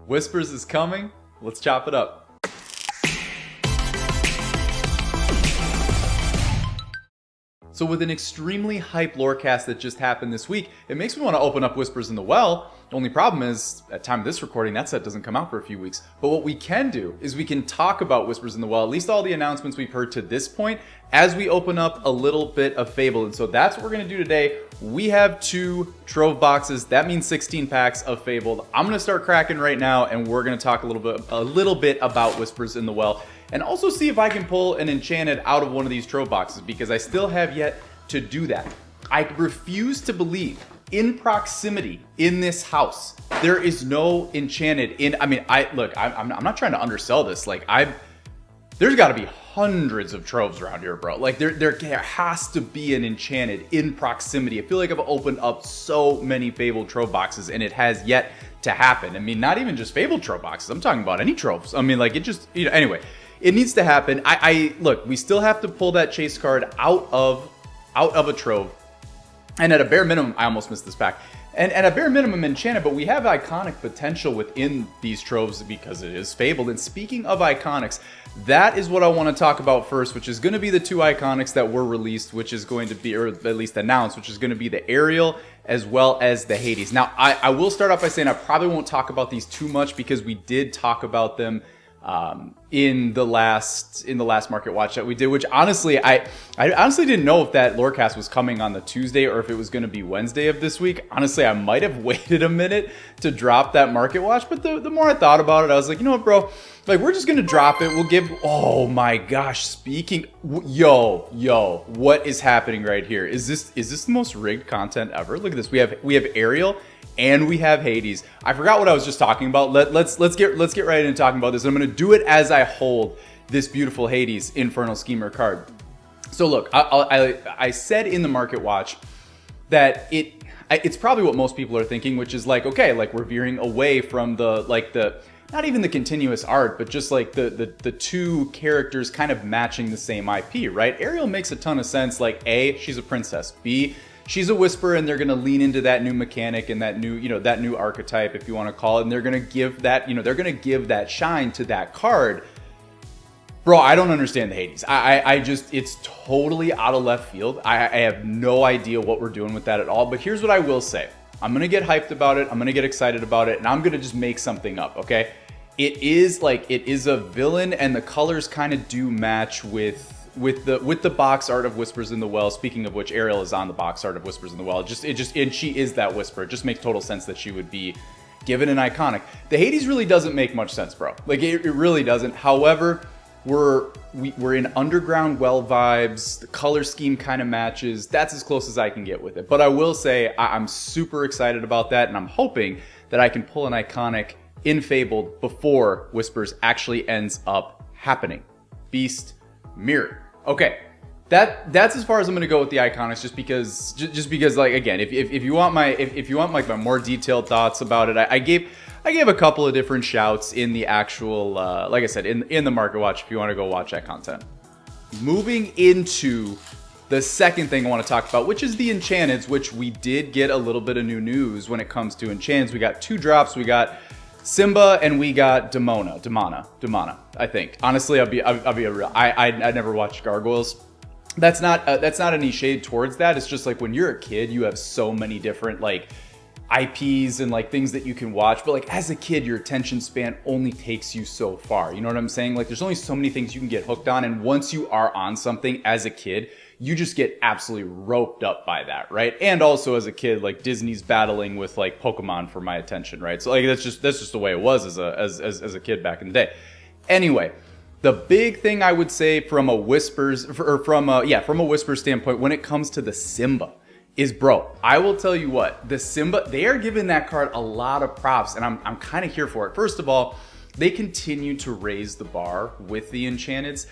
Whispers is coming. Let's chop it up. So with an extremely hype lorecast that just happened this week, it makes me want to open up Whispers in the Well. The only problem is, at time of this recording, that set doesn't come out for a few weeks. But what we can do is we can talk about Whispers in the Well, at least all the announcements we've heard to this point, as we open up a little bit of Fabled. And so that's what we're going to do today. We have 2 Trove boxes. That means 16 packs of Fabled. I'm going to start cracking right now, and we're going to talk a little bit about Whispers in the Well. And also see if I can pull an Enchanted out of one of these Trove boxes, because I still have yet to do that. I refuse to believe in proximity in this house there is no Enchanted in. I mean, I'm not trying to undersell this. Like, there's got to be hundreds of Troves around here, bro. Like, there has to be an Enchanted in proximity. I feel like I've opened up so many Fabled Trove boxes, and it has yet to happen. I mean, not even just Fabled Trove boxes. I'm talking about any Troves. I mean, like, it just, anyway. It needs to happen. Look, we still have to pull that chase card out of a Trove. And at a bare minimum, I almost missed this pack. And at a bare minimum, Enchanted, but we have iconic potential within these Troves because it is Fabled. And speaking of iconics, that is what I want to talk about first, which is going to be the 2 iconics that were released, which is going to be, or at least announced, which is going to be the Ariel as well as the Hades. Now, I will start off by saying I probably won't talk about these too much because we did talk about them in the last market watch that we did, which honestly, I honestly didn't know if that lorecast was coming on the Tuesday or if it was going to be Wednesday of this week. Honestly, I might have waited a minute to drop that market watch, but the more I thought about it, I was like, you know what, bro? Like, we're just going to drop it. We'll give, oh my gosh, yo, what is happening right here? Is this the most rigged content ever? Look at this. We have Ariel and we have Hades. I forgot what I was just talking about. Let's get right into talking about this. I'm going to do it as I hold this beautiful Hades Infernal Schemer card. So look, I said in the market watch that it's probably what most people are thinking, which is like, okay, like we're veering away from the not even the continuous art, but just like the 2 characters kind of matching the same IP, right? Ariel makes a ton of sense. Like, A, she's a princess. B, she's a Whisper, and they're going to lean into that new mechanic and that new archetype, if you want to call it. And they're going to give that, they're going to give that shine to that card. Bro, I don't understand the Hades. I just, it's totally out of left field. I have no idea what we're doing with that at all. But here's what I will say. I'm going to get hyped about it. I'm going to get excited about it. And I'm going to just make something up, okay? It is a villain, and the colors kind of do match with the box art of Whispers in the Well. Speaking of which, Ariel is on the box art of Whispers in the Well. And she is that Whisper. It just makes total sense that she would be given an iconic. The Hades really doesn't make much sense, bro. Like, it really doesn't. However, we're in Underground Well vibes. The color scheme kind of matches. That's as close as I can get with it. But I will say I'm super excited about that, and I'm hoping that I can pull an iconic in Fabled before Whispers actually ends up happening. Beast Mirror. Okay, that's as far as I'm gonna go with the iconics, just because like, again, if you want my more detailed thoughts about it, I gave a couple of different shouts in the actual like I said in the market watch if you want to go watch that content. Moving into the second thing I want to talk about, which is the Enchanteds, which we did get a little bit of new news when it comes to Enchanteds. We got 2 drops. We got Simba and we got Demona, I think. Honestly, I'll be real. I never watched Gargoyles. That's not any shade towards that. It's just like when you're a kid, you have so many different like IPs and like things that you can watch. But like as a kid, your attention span only takes you so far. You know what I'm saying? Like there's only so many things you can get hooked on. And once you are on something as a kid, you just get absolutely roped up by that, right? And also as a kid, like Disney's battling with like Pokemon for my attention, right? So like that's just the way it was as a kid back in the day. Anyway, the big thing I would say from a Whispers standpoint when it comes to the Simba is, bro, I will tell you what, the Simba, they are giving that card a lot of props, and I'm kind of here for it. First of all, they continue to raise the bar with the Enchanteds.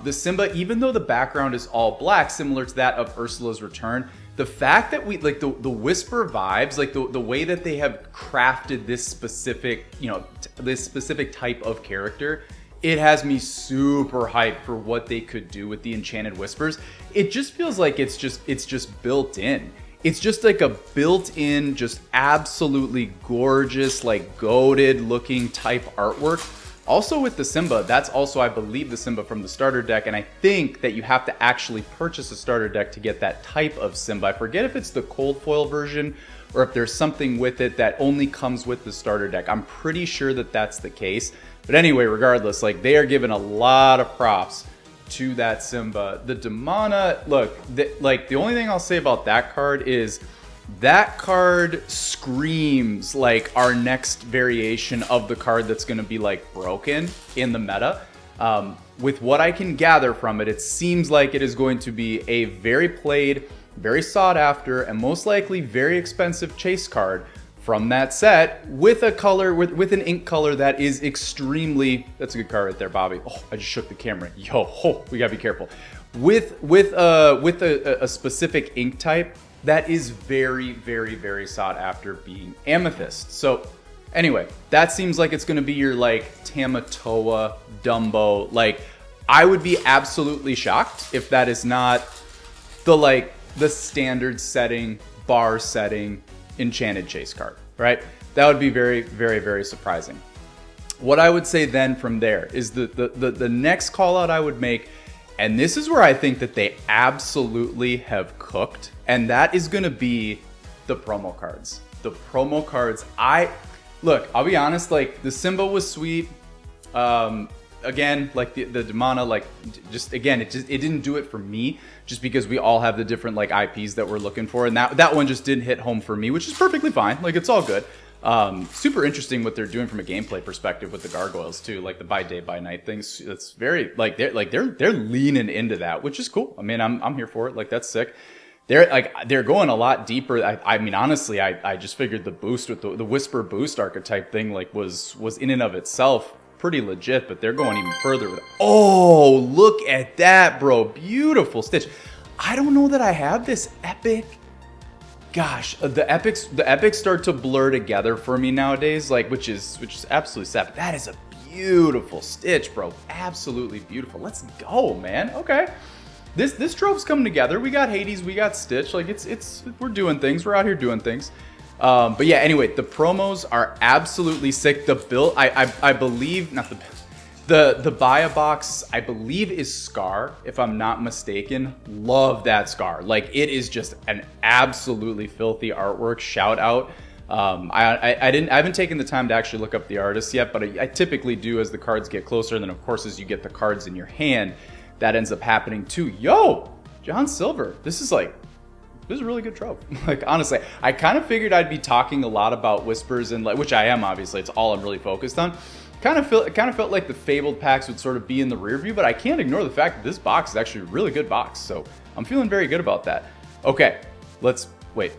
The Simba, even though the background is all black, similar to that of Ursula's Return, the fact that we like the Whisper vibes, like the way that they have crafted this specific, this specific type of character, it has me super hyped for what they could do with the Enchanted Whispers. It just feels like it's just built in. it's just like a built-in, just absolutely gorgeous, like goated looking type artwork. Also with the Simba, that's also, I believe, the Simba from the starter deck, and I think that you have to actually purchase a starter deck to get that type of Simba. I forget if it's the cold foil version or if there's something with it that only comes with the starter deck. I'm pretty sure that that's the case. But anyway, regardless, like they are giving a lot of props to that Simba. The Damana, look, the only thing I'll say about that card is that card screams like our next variation of the card that's going to be like broken in the meta. With what I can gather from it, it seems like it is going to be a very played, very sought after, and most likely very expensive chase card from that set with a color, with an ink color that is extremely, that's a good card right there, Bobby. Oh, I just shook the camera. Yo, oh, we gotta be careful. With a specific ink type that is very, very, very sought after, being Amethyst. So anyway, that seems like it's gonna be your like Tamatoa, Dumbo. Like, I would be absolutely shocked if that is not the standard setting, bar setting, Enchanted Chase card, right? That would be very, very, very surprising. What I would say then from there is the next call out I would make, and this is where I think that they absolutely have cooked, and that is going to be the promo cards. The promo cards, look, I'll be honest, like the Simba was sweet. Again, like the Damana, like just again, it didn't do it for me, just because we all have the different like IPs that we're looking for, and that one just didn't hit home for me, which is perfectly fine. Like, it's all good. Super interesting what they're doing from a gameplay perspective with the gargoyles too, like the by day by night things. It's very like they're leaning into that, which is cool. I mean, I'm here for it. Like, that's sick. They're going a lot deeper. I mean, honestly, I just figured the boost with the Whisper boost archetype thing like was in and of itself pretty legit, but they're going even further with it. Oh, look at that, bro. Beautiful stitch. I don't know that I have this epic. Gosh, the epics start to blur together for me nowadays, like which is absolutely sad. But that is a beautiful stitch, bro. Absolutely beautiful. Let's go, man. Okay. This trope's coming together. We got Hades, we got Stitch. Like we're doing things. We're out here doing things. But yeah, anyway, the promos are absolutely sick. The build, I believe, not the buy a box, I believe, is Scar, if I'm not mistaken. Love that Scar. Like, it is just an absolutely filthy artwork. Shout out. I haven't taken the time to actually look up the artist yet, but I typically do as the cards get closer. And then of course, as you get the cards in your hand, that ends up happening too. Yo, John Silver, this is a really good trope. Like, honestly, I kind of figured I'd be talking a lot about Whispers, and which I am, obviously. It's all I'm really focused on. Kind of felt like the Fabled packs would sort of be in the rear view, but I can't ignore the fact that this box is actually a really good box. So I'm feeling very good about that. Okay, let's wait.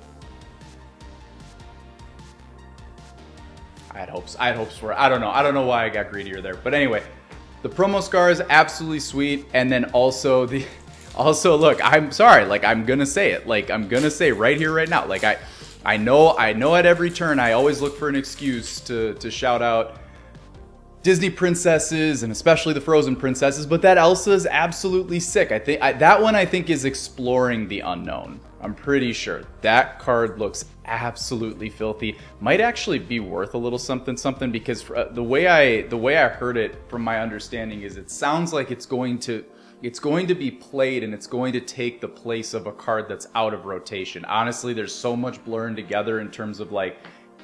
I had hopes for it. I don't know why I got greedier there. But anyway, the promo Scar is absolutely sweet, and then also look, I'm sorry, like, I'm gonna say it, like, I'm gonna say right here, right now, like, I know at every turn I always look for an excuse to shout out Disney princesses, and especially the Frozen princesses, but that Elsa is absolutely sick. I think that one is exploring the unknown. I'm pretty sure that card looks absolutely filthy. Might actually be worth a little something, because the way I heard it, from my understanding, is it sounds like it's going to be played, and it's going to take the place of a card that's out of rotation. Honestly, there's so much blurring together in terms of, like,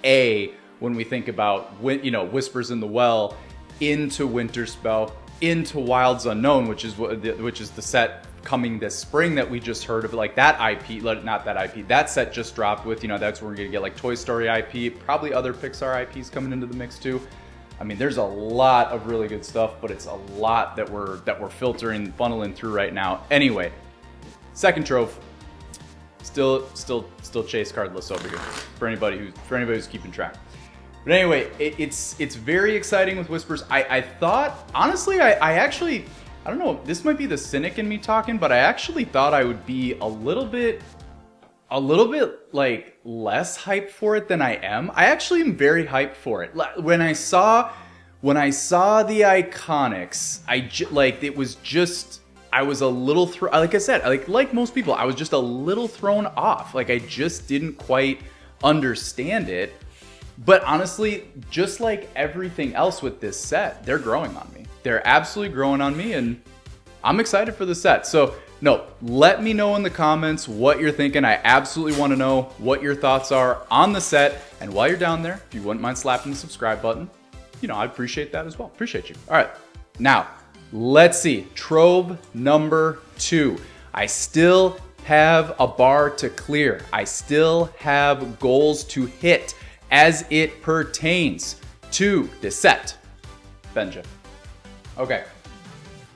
when we think about Whispers in the Well, into Winterspell, into Wilds Unknown, which is the set coming this spring that we just heard of. Like, that IP, not that IP, that set just dropped with, that's where we're gonna get like Toy Story IP, probably other Pixar IPs coming into the mix too. I mean, there's a lot of really good stuff, but it's a lot that we're filtering, funneling through right now. Anyway, second trove, still chase cardless over here for anybody who's keeping track. But anyway, it's very exciting with Whispers. I thought, honestly, I actually, I don't know, this might be the cynic in me talking, but I actually thought I would be a little bit like less hyped for it than I am. I actually am very hyped for it. When I saw the Iconics, it was just I was a little like I said, like most people, I was just a little thrown off. Like I just didn't quite understand it. But honestly, just like everything else with this set, they're growing on me. They're absolutely growing on me, and I'm excited for the set. So no, let me know in the comments what you're thinking. I absolutely want to know what your thoughts are on the set. And while you're down there, if you wouldn't mind slapping the subscribe button, you know, I'd appreciate that as well. Appreciate you. All right, now let's see. Trove number 2. I still have a bar to clear. I still have goals to hit as it pertains to this set. Benja. Okay,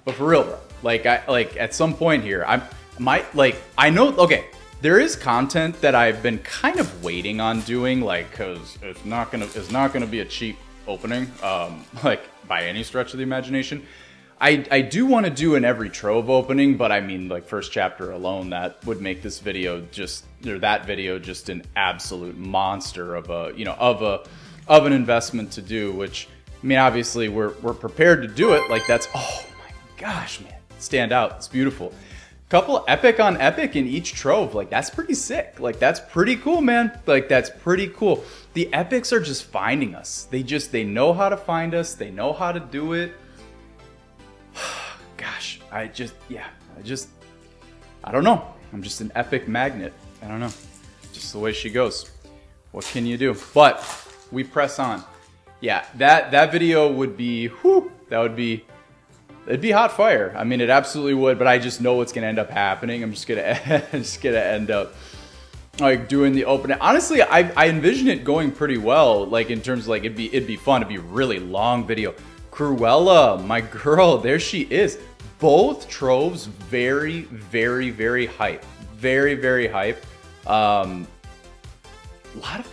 but for real, bro. Like at some point here, I know, okay, there is content that I've been kind of waiting on doing, like, cause it's not gonna be a cheap opening, like by any stretch of the imagination. I do want to do an every Trove opening, but I mean, like, first chapter alone, that would make this video just an absolute monster of an investment to do, which, I mean, obviously we're prepared to do it. Like, that's, oh my gosh, man. Stand out. It's beautiful. Couple epic on epic in each Trove. Like, that's pretty sick. Like, that's pretty cool, man. Like, that's pretty cool. The epics are just finding us. They know how to find us. They know how to do it. Gosh, I don't know. I'm just an epic magnet. I don't know. Just the way she goes. What can you do? But we press on. Yeah, that video would be, it'd be hot fire. I mean, it absolutely would, but I just know what's gonna end up happening. I'm just gonna end up like doing the opening. Honestly, I envision it going pretty well. Like, in terms of, like, it'd be fun. It'd be a really long video. Cruella, my girl, there she is. Both Troves very, very, very hype. Very, very hype. A lot of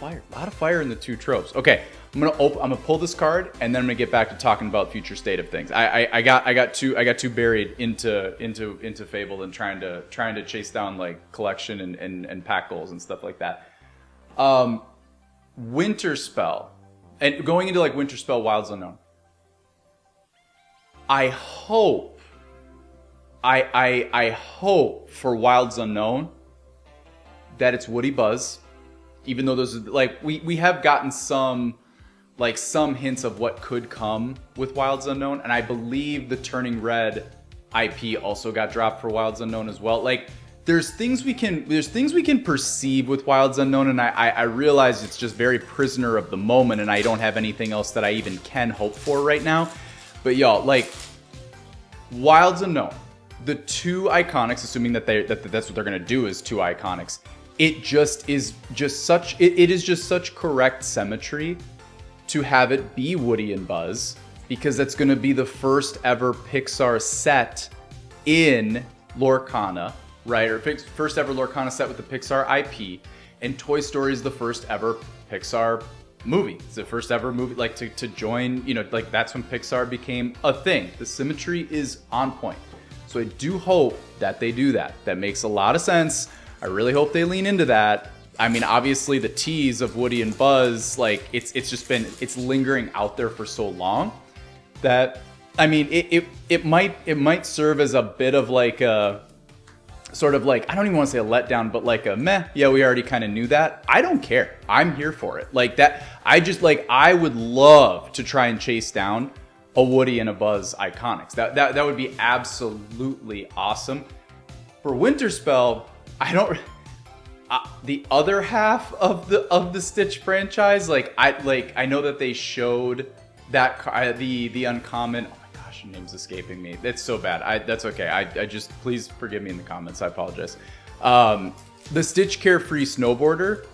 fire in the 2 Troves. Okay, I'm gonna pull this card, and then I'm gonna get back to talking about future state of things. I got too buried into Fabled and trying to chase down, like, collection and pack goals and stuff like that. Winter Spell, and going into, like, Winter Spell Wilds Unknown. I hope for Wilds Unknown that it's Woody Buzz, even though those are, like, we have gotten some hints of what could come with Wilds Unknown, and I believe the Turning Red IP also got dropped for Wilds Unknown as well. Like, there's things we can perceive with Wilds Unknown, and I realize it's just very prisoner of the moment, and I don't have anything else that I even can hope for right now. But y'all, like, Wilds Unknown, the 2 iconics, assuming that that's what they're gonna do, is 2 iconics. It is just such correct symmetry to have it be Woody and Buzz, because that's gonna be the first ever Pixar set in Lorcana, right? Or first ever Lorcana set with the Pixar IP, and Toy Story is the first ever Pixar movie. It's the first ever movie, like, to join, you know, like, that's when Pixar became a thing. The symmetry is on point. So I do hope that they do that. That makes a lot of sense. I really hope they lean into that. I mean, obviously the tease of Woody and Buzz, like, it's lingering out there for so long that, I mean, it might serve as a bit of, like, a sort of, like, I don't even want to say a letdown, but like a meh, yeah, we already kind of knew that. I don't care. I'm here for it. Like, that, I would love to try and chase down a Woody and a Buzz iconics. That would be absolutely awesome. For Winter Spell, the other half of the Stitch franchise, I know that they showed that the uncommon. Oh my gosh, your name's escaping me. That's so bad. That's okay. I just, please forgive me in the comments. I apologize. The Stitch Carefree Snowboarder.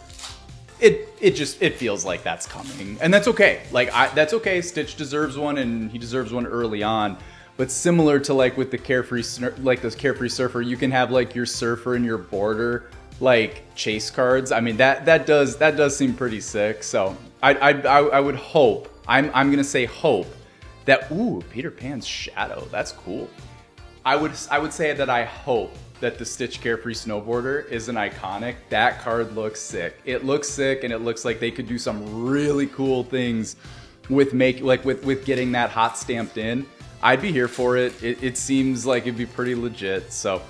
It feels like that's coming, and that's okay. Like, that's okay. Stitch deserves one, and he deserves one early on. But similar to, like, with the Carefree, like, this Carefree Surfer, you can have, like, your surfer and your border, like, chase cards. I mean, that does seem pretty sick. So I would hope. I'm gonna say hope that, ooh, Peter Pan's shadow. That's cool. I would say that I hope that the Stitch Carefree Snowboarder is an iconic. That card looks sick. It looks sick, and it looks like they could do some really cool things with with getting that hot stamped in. I'd be here for it. It seems like it'd be pretty legit. So,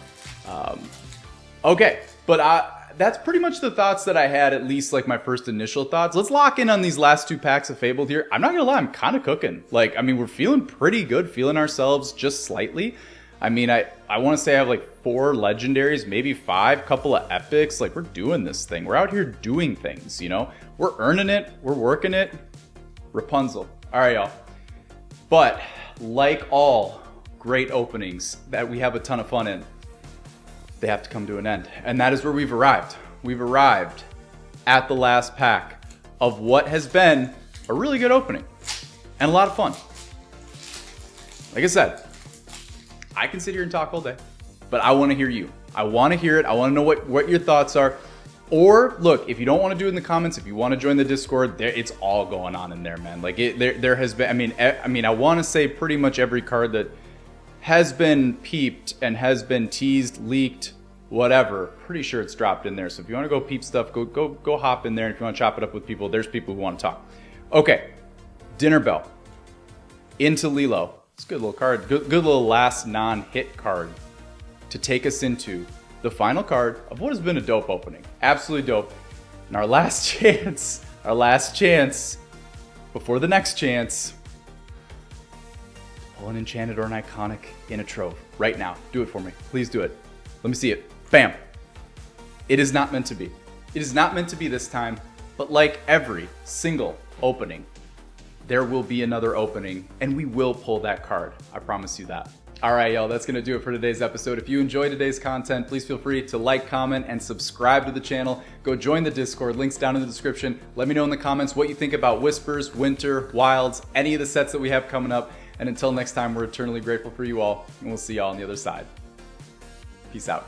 okay. But that's pretty much the thoughts that I had, at least like my first initial thoughts. Let's lock in on these last 2 packs of Fabled here. I'm not going to lie, I'm kind of cooking. Like, I mean, we're feeling pretty good, feeling ourselves just slightly. I mean, I want to say I have like 4 legendaries, maybe 5, couple of epics. Like, we're doing this thing. We're out here doing things, you know? We're earning it. We're working it. Rapunzel. All right, y'all. But like all great openings that we have a ton of fun in, they have to come to an end. And that is where we've arrived. We've arrived at the last pack of what has been a really good opening and a lot of fun. Like I said, I can sit here and talk all day, but I want to hear you. I want to hear it. I want to know what your thoughts are. Or look, if you don't want to do it in the comments, if you want to join the Discord, it's all going on in there, man. Like there has been. I mean, I want to say pretty much every card that has been peeped and has been teased, leaked, whatever. Pretty sure it's dropped in there. So if you want to go peep stuff, go hop in there. And if you want to chop it up with people, there's people who want to talk. Okay, Dinner Bell into Lilo. It's a good little card. Good little last non-hit card to take us into the final card of what has been a dope opening. Absolutely dope. And our last chance before the next chance, pull an enchanted or an iconic in a trove right now. Do it for me. Please do it. Let me see it. Bam. It is not meant to be. It is not meant to be this time, but like every single opening, there will be another opening and we will pull that card. I promise you that. All right, y'all, that's going to do it for today's episode. If you enjoyed today's content, please feel free to like, comment, and subscribe to the channel. Go join the Discord. Links down in the description. Let me know in the comments what you think about Whispers, Winter, Wilds, any of the sets that we have coming up. And until next time, we're eternally grateful for you all, and we'll see y'all on the other side. Peace out.